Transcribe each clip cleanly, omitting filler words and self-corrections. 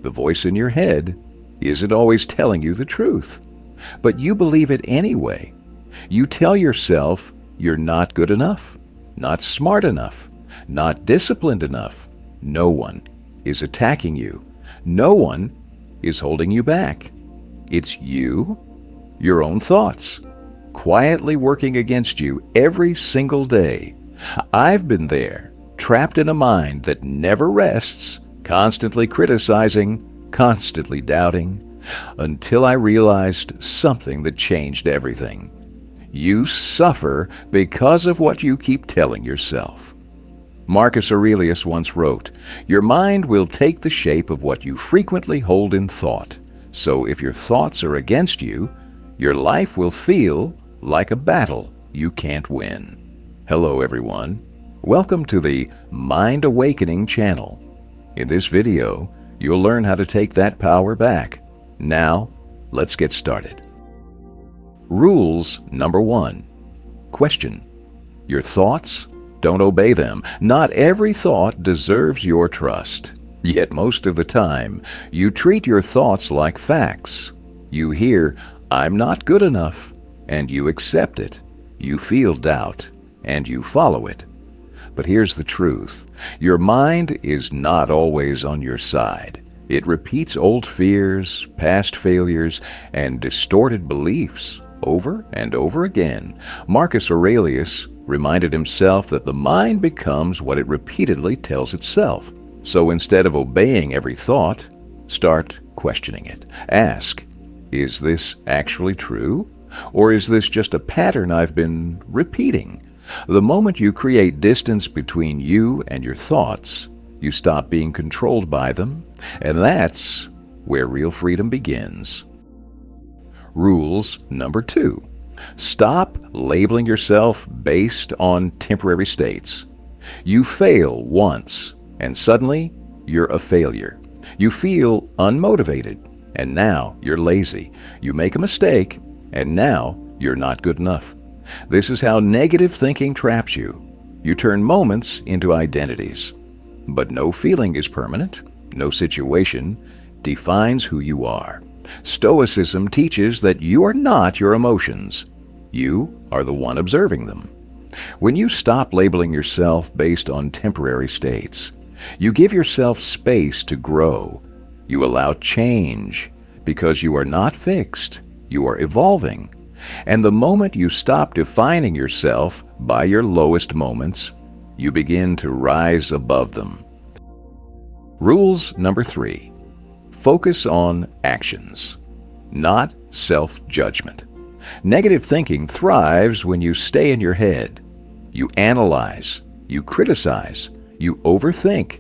The voice in your head isn't always telling you the truth, but you believe it anyway. You tell yourself you're not good enough, not smart enough, not disciplined enough. No one is attacking you. No one is holding you back. It's you, your own thoughts, quietly working against you every single day. I've been there, trapped in a mind that never rests, constantly criticizing, constantly doubting, until I realized something that changed everything. You suffer because of what you keep telling yourself. Marcus Aurelius once wrote, "Your mind will take the shape of what you frequently hold in thought. So if your thoughts are against you, your life will feel like a battle you can't win." Hello everyone. Welcome to the Mind Awakening channel. In this video, you'll learn how to take that power back. Now, let's get started. Rules number 1. Question. Your thoughts? Don't obey them. Not every thought deserves your trust. Yet most of the time, you treat your thoughts like facts. You hear, "I'm not good enough," and you accept it. You feel doubt, and you follow it. But here's the truth. Your mind is not always on your side. It repeats old fears, past failures, and distorted beliefs over and over again. Marcus Aurelius reminded himself that the mind becomes what it repeatedly tells itself. So instead of obeying every thought, start questioning it. Ask, is this actually true? Or is this just a pattern I've been repeating? The moment you create distance between you and your thoughts, you stop being controlled by them, and that's where real freedom begins. Rules number 2. Stop labeling yourself based on temporary states. You fail once, and suddenly you're a failure. You feel unmotivated, and now you're lazy. You make a mistake, and now you're not good enough. This is how negative thinking traps you. You turn moments into identities. But no feeling is permanent. No situation defines who you are. Stoicism teaches that you are not your emotions. You are the one observing them. When you stop labeling yourself based on temporary states, you give yourself space to grow. You allow change because you are not fixed. You are evolving. And the moment you stop defining yourself by your lowest moments, you begin to rise above them. Rules number 3. Focus on actions, not self-judgment. Negative thinking thrives when you stay in your head. You analyze, you criticize, you overthink,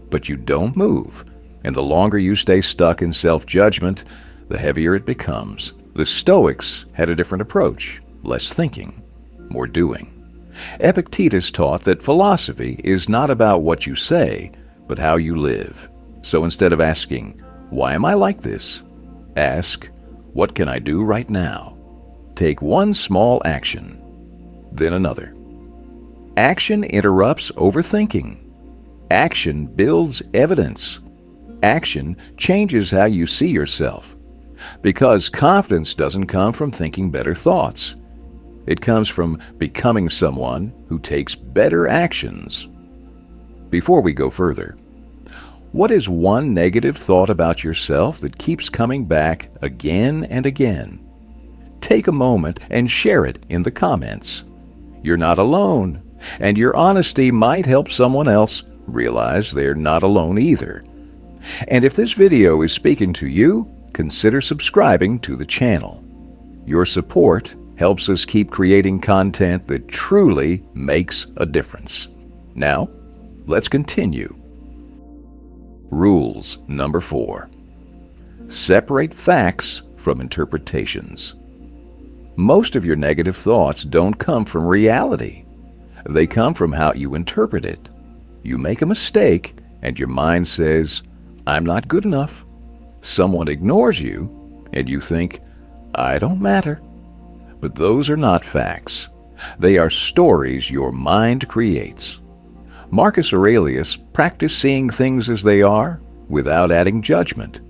but you don't move. And the longer you stay stuck in self-judgment, the heavier it becomes. The Stoics had a different approach, less thinking, more doing. Epictetus taught that philosophy is not about what you say, but how you live. So instead of asking, "Why am I like this?" ask, "What can I do right now?" Take one small action, then another. Action interrupts overthinking. Action builds evidence. Action changes how you see yourself. Because confidence doesn't come from thinking better thoughts. It comes from becoming someone who takes better actions. Before we go further, what is one negative thought about yourself that keeps coming back again and again? Take a moment and share it in the comments. You're not alone, and your honesty might help someone else realize they're not alone either. And if this video is speaking to you, consider subscribing to the channel. Your support helps us keep creating content that truly makes a difference. Now, let's continue. Rules number 4. Separate facts from interpretations. Most of your negative thoughts don't come from reality. They come from how you interpret it. You make a mistake, and your mind says, "I'm not good enough." Someone ignores you, and you think, "I don't matter." But those are not facts. They are stories your mind creates. Marcus Aurelius practiced seeing things as they are without adding judgment.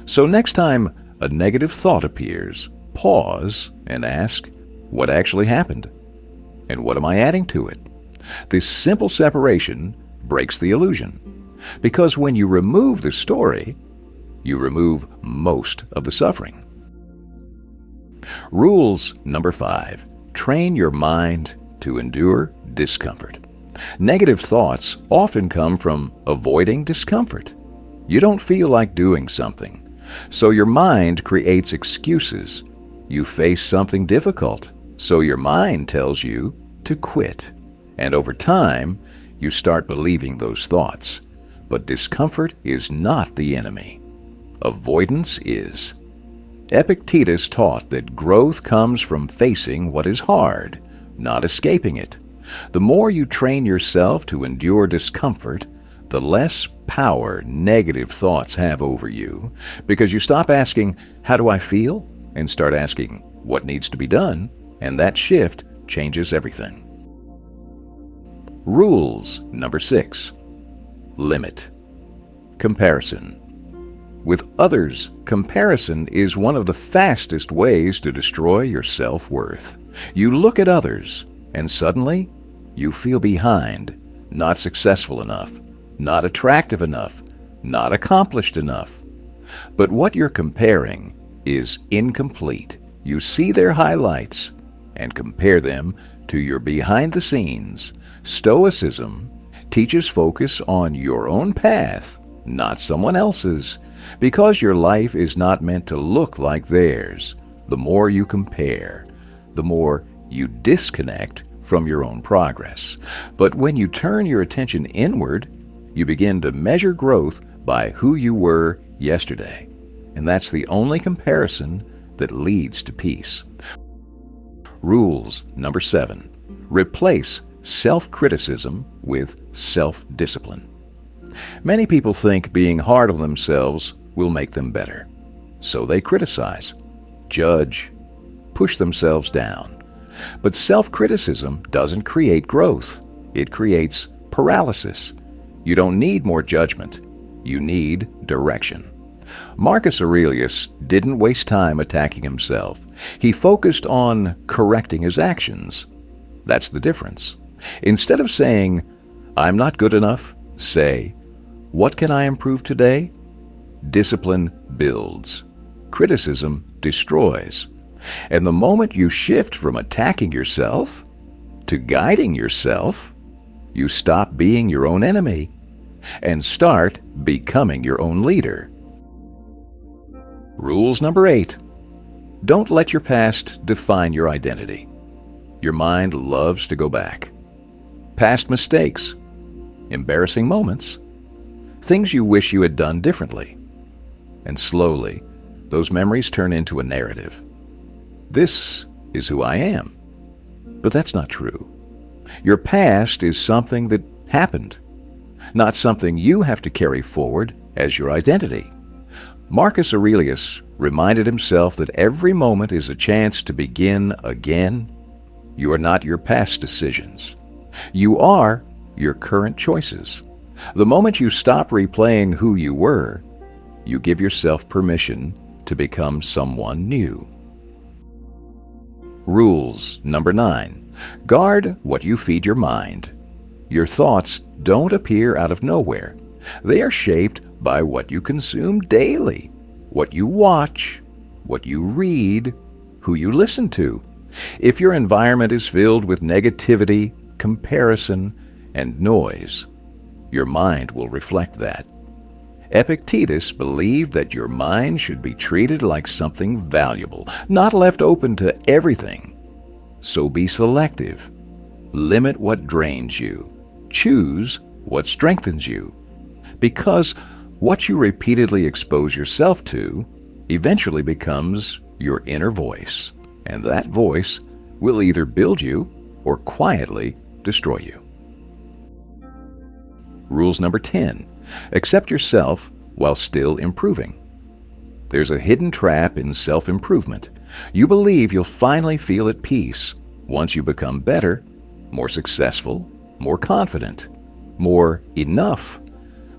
So next time a negative thought appears, pause and ask, what actually happened? And what am I adding to it? This simple separation breaks the illusion, because when you remove the story, you remove most of the suffering. Rules number 5. Train your mind to endure discomfort. Negative thoughts often come from avoiding discomfort. You don't feel like doing something, so your mind creates excuses. You face something difficult, so your mind tells you to quit. And over time, you start believing those thoughts. But discomfort is not the enemy. Avoidance is. Epictetus taught that growth comes from facing what is hard, not escaping it. The more you train yourself to endure discomfort, the less power negative thoughts have over you, because you stop asking, how do I feel? And start asking, what needs to be done? And that shift changes everything. Rules number 6. Limit. Comparison. With others, comparison is one of the fastest ways to destroy your self-worth. You look at others, and suddenly, you feel behind, not successful enough, not attractive enough, not accomplished enough. But what you're comparing is incomplete. You see their highlights and compare them to your behind the scenes. Stoicism teaches focus on your own path, not someone else's, because your life is not meant to look like theirs. The more you compare, the more you disconnect from your own progress. But when you turn your attention inward, you begin to measure growth by who you were yesterday. And that's the only comparison that leads to peace. Rules number 7. Replace self-criticism with self-discipline. Many people think being hard on themselves will make them better. So they criticize, judge, push themselves down. But self-criticism doesn't create growth. It creates paralysis. You don't need more judgment. You need direction. Marcus Aurelius didn't waste time attacking himself. He focused on correcting his actions. That's the difference. Instead of saying, I'm not good enough, say, what can I improve today? Discipline builds. Criticism destroys. And the moment you shift from attacking yourself to guiding yourself, you stop being your own enemy and start becoming your own leader. Rules number 8. Don't let your past define your identity. Your mind loves to go back. Past mistakes, embarrassing moments, things you wish you had done differently. And slowly, those memories turn into a narrative. This is who I am. But that's not true. Your past is something that happened, not something you have to carry forward as your identity. Marcus Aurelius reminded himself that every moment is a chance to begin again. You are not your past decisions. You are your current choices. The moment you stop replaying who you were, you give yourself permission to become someone new. Rules number 9. Guard what you feed your mind. Your thoughts don't appear out of nowhere. They are shaped by what you consume daily, what you watch, what you read, who you listen to. If your environment is filled with negativity, comparison, and noise, your mind will reflect that. Epictetus believed that your mind should be treated like something valuable, not left open to everything. So be selective. Limit what drains you. Choose what strengthens you. Because what you repeatedly expose yourself to eventually becomes your inner voice, and that voice will either build you or quietly destroy you. Rules number 10. Accept yourself while still improving. There's a hidden trap in self-improvement. You believe you'll finally feel at peace once you become better, more successful, more confident, more enough.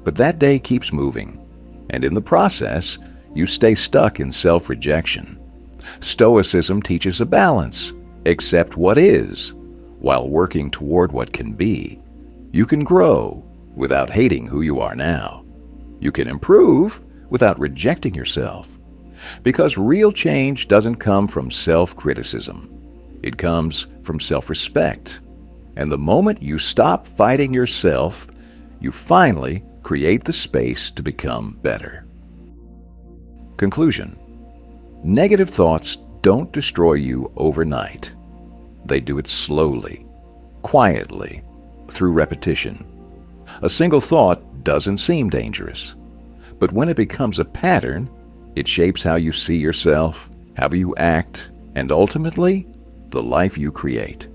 But that day keeps moving. and in the process, you stay stuck in self-rejection. Stoicism teaches a balance. Accept what is, while working toward what can be. You can grow without hating who you are now. You can improve without rejecting yourself. Because real change doesn't come from self-criticism. It comes from self-respect. And the moment you stop fighting yourself, you finally create the space to become better. Conclusion. Negative thoughts don't destroy you overnight. They do it slowly, quietly, through repetition. A single thought doesn't seem dangerous, but when it becomes a pattern, it shapes how you see yourself, how you act, and ultimately, the life you create.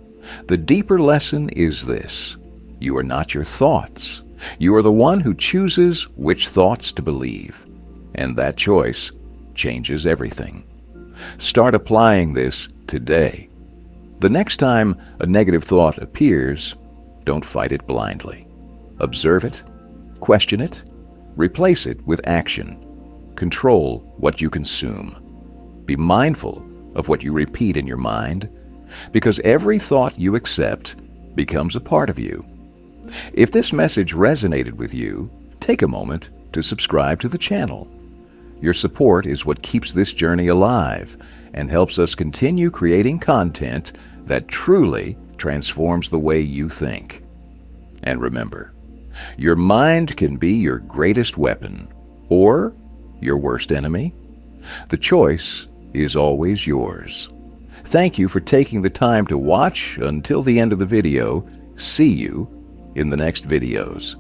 The deeper lesson is this: you are not your thoughts. You are the one who chooses which thoughts to believe, and that choice changes everything. Start applying this today. The next time a negative thought appears, don't fight it blindly. Observe it, question it, replace it with action. Control what you consume. Be mindful of what you repeat in your mind, because every thought you accept becomes a part of you. If this message resonated with you, take a moment to subscribe to the channel. Your support is what keeps this journey alive and helps us continue creating content that truly transforms the way you think. And remember, your mind can be your greatest weapon or your worst enemy. The choice is always yours. Thank you for taking the time to watch until the end of the video. See you in the next videos.